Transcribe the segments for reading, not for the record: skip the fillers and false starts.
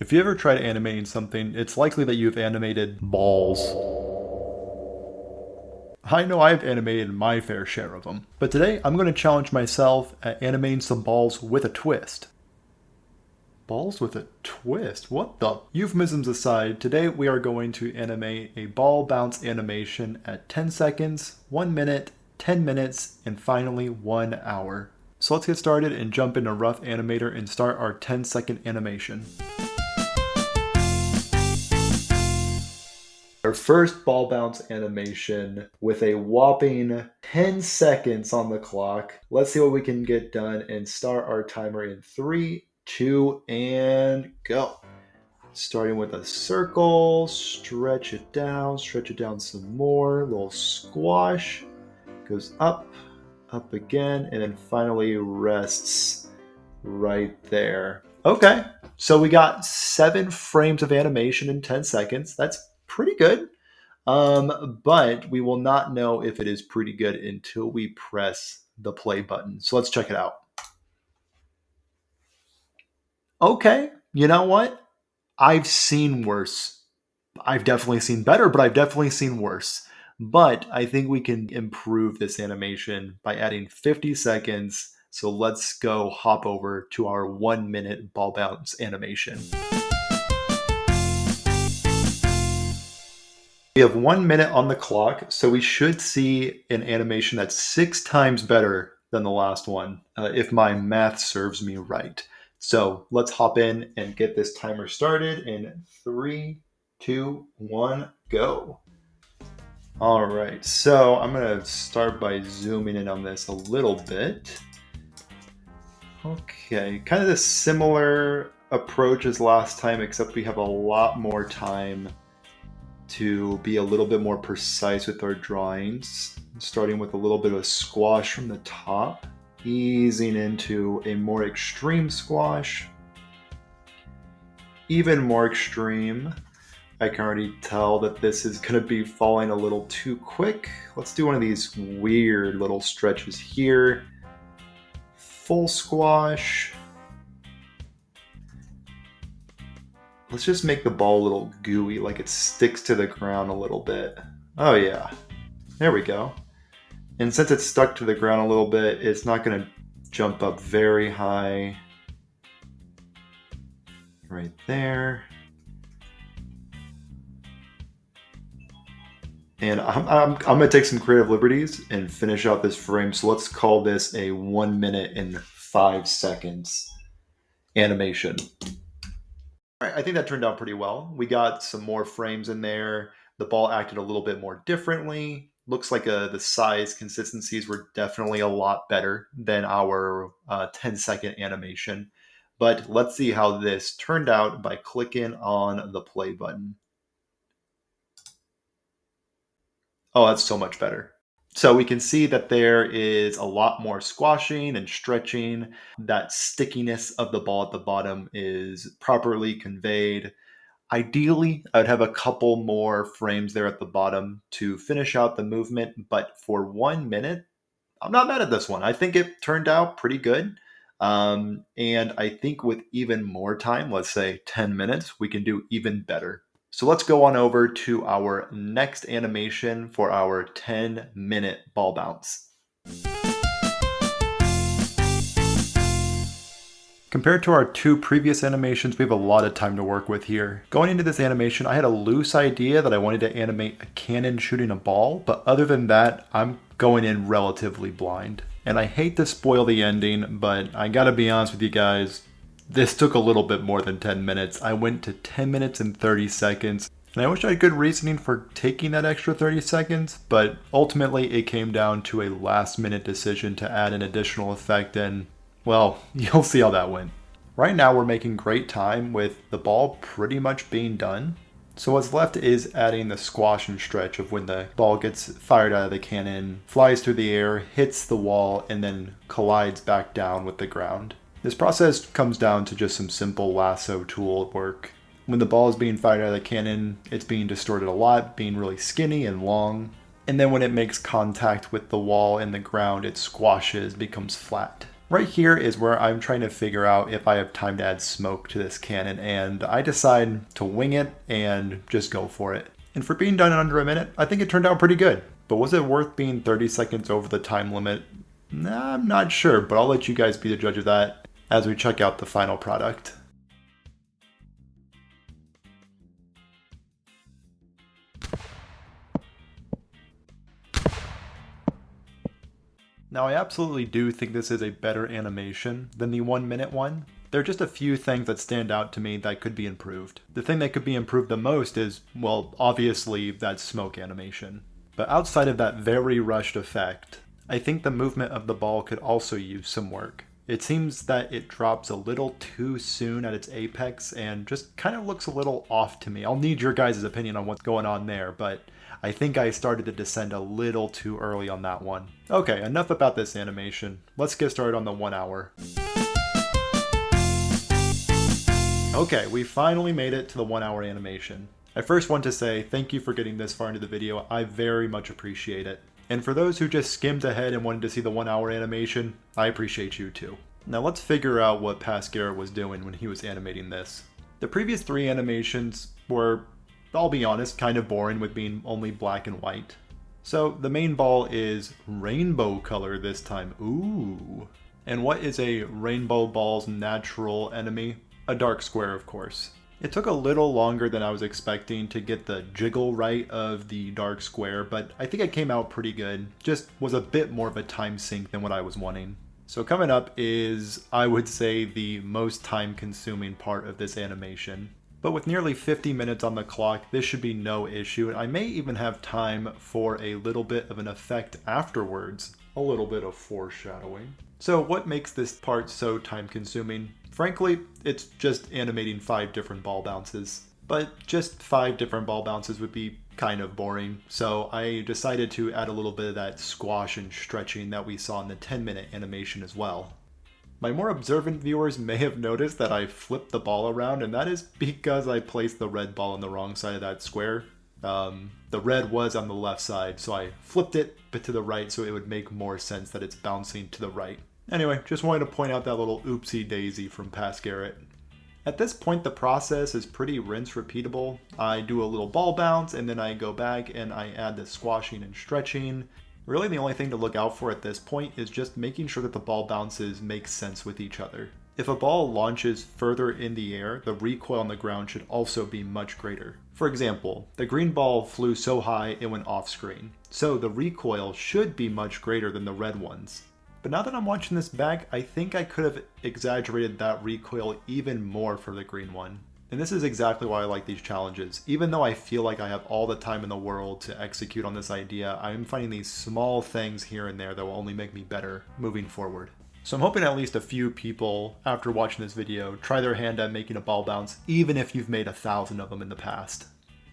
If you ever tried animating something, it's likely that you've animated balls. I know I've animated my fair share of them. But today, I'm going to challenge myself at animating some balls with a twist. Balls with a twist? What the? Euphemisms aside, today we are going to animate a ball bounce animation at 10 seconds, 1 minute, 10 minutes, and finally 1 hour. So let's get started and jump into Rough Animator and start our 10-second animation. Our first ball bounce animation with a whopping 10 seconds on the clock. Let's see what we can get done and start our timer in 3, 2, and go. Starting with a circle, stretch it down some more, little squash, goes up, up again, and then finally rests right there. Okay, so we got 7 frames of animation in 10 seconds. That's pretty good. But we will not know if it is pretty good until we press the play button. So let's check it out. Okay, you know what? I've seen worse. I've definitely seen better, but I've definitely seen worse. But I think we can improve this animation by adding 50 seconds. So let's go hop over to our 1 minute ball bounce animation. We have 1 minute on the clock, so we should see an animation that's 6 times better than the last one, if my math serves me right. So let's hop in and get this timer started in 3, 2, 1, go. All right, so I'm gonna start by zooming in on this a little bit. Okay, kind of the similar approach as last time, except we have a lot more time to be a little bit more precise with our drawings, starting with a little bit of a squash from the top, easing into a more extreme squash, even more extreme. I can already tell that this is going to be falling a little too quick. Let's do one of these weird little stretches here. Full squash. Let's just make the ball a little gooey, like it sticks to the ground a little bit. Oh yeah, there we go. And since it's stuck to the ground a little bit, it's not gonna jump up very high. Right there. And I'm gonna take some creative liberties and finish out this frame. So let's call this a 1 minute and 5 seconds animation. All right, I think that turned out pretty well. We got some more frames in there. The ball acted a little bit more differently. Looks like the size consistencies were definitely a lot better than our 10-second animation. But let's see how this turned out by clicking on the play button. Oh, that's so much better. So we can see that there is a lot more squashing and stretching. That stickiness of the ball at the bottom is properly conveyed. Ideally, I'd have a couple more frames there at the bottom to finish out the movement, but for 1 minute, I'm not mad at this one. I think it turned out pretty good. And I think with even more time, let's say 10 minutes, we can do even better. So let's go on over to our next animation for our 10-minute ball bounce. Compared to our 2 previous animations, we have a lot of time to work with here. Going into this animation, I had a loose idea that I wanted to animate a cannon shooting a ball, but other than that, I'm going in relatively blind. And I hate to spoil the ending, but I gotta be honest with you guys, this took a little bit more than 10 minutes. I went to 10 minutes and 30 seconds. And I wish I had good reasoning for taking that extra 30 seconds, but ultimately it came down to a last-minute decision to add an additional effect, and well, you'll see how that went. Right now we're making great time with the ball pretty much being done. So what's left is adding the squash and stretch of when the ball gets fired out of the cannon, flies through the air, hits the wall, and then collides back down with the ground. This process comes down to just some simple lasso tool work. When the ball is being fired out of the cannon, it's being distorted a lot, being really skinny and long. And then when it makes contact with the wall and the ground, it squashes, becomes flat. Right here is where I'm trying to figure out if I have time to add smoke to this cannon, and I decide to wing it and just go for it. And for being done in under a minute, I think it turned out pretty good. But was it worth being 30 seconds over the time limit? Nah, I'm not sure, but I'll let you guys be the judge of that as we check out the final product. Now I absolutely do think this is a better animation than the 1 minute one. There are just a few things that stand out to me that could be improved. The thing that could be improved the most is, well, obviously that smoke animation. But outside of that very rushed effect, I think the movement of the ball could also use some work. It seems that it drops a little too soon at its apex and just kind of looks a little off to me. I'll need your guys' opinion on what's going on there, but I think I started to descend a little too early on that one. Okay, enough about this animation. Let's get started on the 1 hour. Okay, we finally made it to the 1 hour animation. I first want to say thank you for getting this far into the video. I very much appreciate it. And for those who just skimmed ahead and wanted to see the 1 hour animation, I appreciate you too. Now let's figure out what Garrett was doing when he was animating this. The previous 3 animations were, I'll be honest, kind of boring with being only black and white. So the main ball is rainbow color this time. Ooh. And what is a rainbow ball's natural enemy? A dark square, of course. It took a little longer than I was expecting to get the jiggle right of the dark square, but I think it came out pretty good. Just was a bit more of a time sink than what I was wanting. So coming up is, I would say, the most time consuming part of this animation. But with nearly 50 minutes on the clock, this should be no issue, and I may even have time for a little bit of an effect afterwards. A little bit of foreshadowing. So what makes this part so time consuming? Frankly, it's just animating 5 different ball bounces. But just 5 different ball bounces would be kind of boring, so I decided to add a little bit of that squash and stretching that we saw in the 10-minute animation as well. My more observant viewers may have noticed that I flipped the ball around, and that is because I placed the red ball on the wrong side of that square. The red was on the left side, so I flipped it but to the right so it would make more sense that it's bouncing to the right. Anyway, just wanted to point out that little oopsie daisy from Garrett. At this point, the process is pretty rinse repeatable. I do a little ball bounce, and then I go back and I add the squashing and stretching. Really, the only thing to look out for at this point is just making sure that the ball bounces make sense with each other. If a ball launches further in the air, the recoil on the ground should also be much greater. For example, the green ball flew so high it went off screen, so the recoil should be much greater than the red ones. But now that I'm watching this back, I think I could have exaggerated that recoil even more for the green one. And this is exactly why I like these challenges. Even though I feel like I have all the time in the world to execute on this idea, I'm finding these small things here and there that will only make me better moving forward. So I'm hoping at least a few people, after watching this video, try their hand at making a ball bounce, even if you've made 1,000 of them in the past.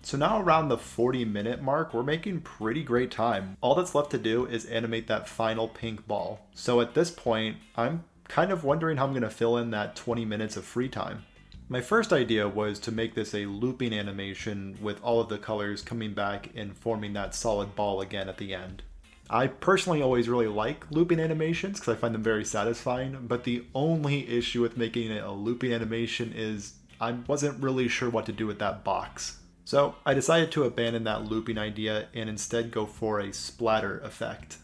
So now around the 40-minute mark, we're making pretty great time. All that's left to do is animate that final pink ball. So at this point, I'm kind of wondering how I'm going to fill in that 20 minutes of free time. My first idea was to make this a looping animation with all of the colors coming back and forming that solid ball again at the end. I personally always really like looping animations because I find them very satisfying, but the only issue with making it a looping animation is I wasn't really sure what to do with that box. So I decided to abandon that looping idea and instead go for a splatter effect.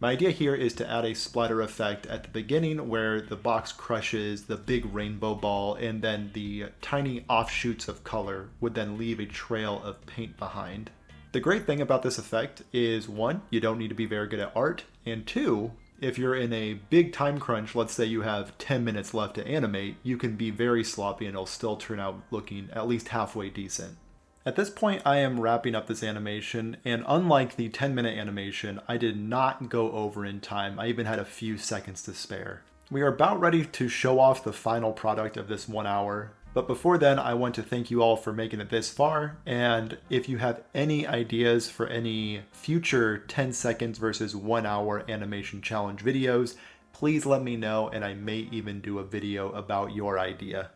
My idea here is to add a splatter effect at the beginning where the box crushes the big rainbow ball and then the tiny offshoots of color would then leave a trail of paint behind. The great thing about this effect is 1, you don't need to be very good at art, and 2, if you're in a big time crunch, let's say you have 10 minutes left to animate, you can be very sloppy and it'll still turn out looking at least halfway decent. At this point, I am wrapping up this animation, and unlike the 10-minute animation, I did not go over in time. I even had a few seconds to spare. We are about ready to show off the final product of this 1 hour, but before then, I want to thank you all for making it this far, and if you have any ideas for any future 10 seconds versus 1 hour animation challenge videos, please let me know, and I may even do a video about your idea.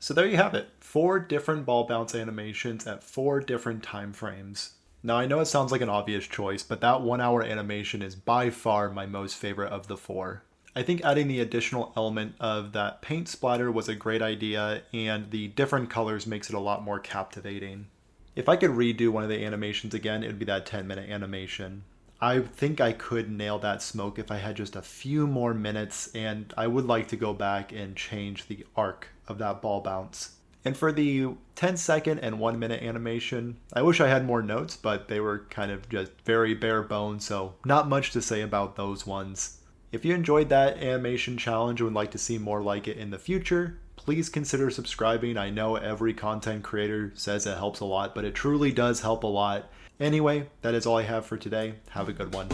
So there you have it, 4 different ball bounce animations at 4 different time frames. Now I know it sounds like an obvious choice, but that 1 hour animation is by far my most favorite of the 4. I think adding the additional element of that paint splatter was a great idea, and the different colors makes it a lot more captivating. If I could redo one of the animations again, it would be that 10-minute animation. I think I could nail that smoke if I had just a few more minutes, and I would like to go back and change the arc of that ball bounce. And for the 10-second and 1-minute animation, I wish I had more notes, but they were kind of just very bare bones, so not much to say about those ones. If you enjoyed that animation challenge and would like to see more like it in the future, please consider subscribing. I know every content creator says it helps a lot, but it truly does help a lot. Anyway, that is all I have for today. Have a good one.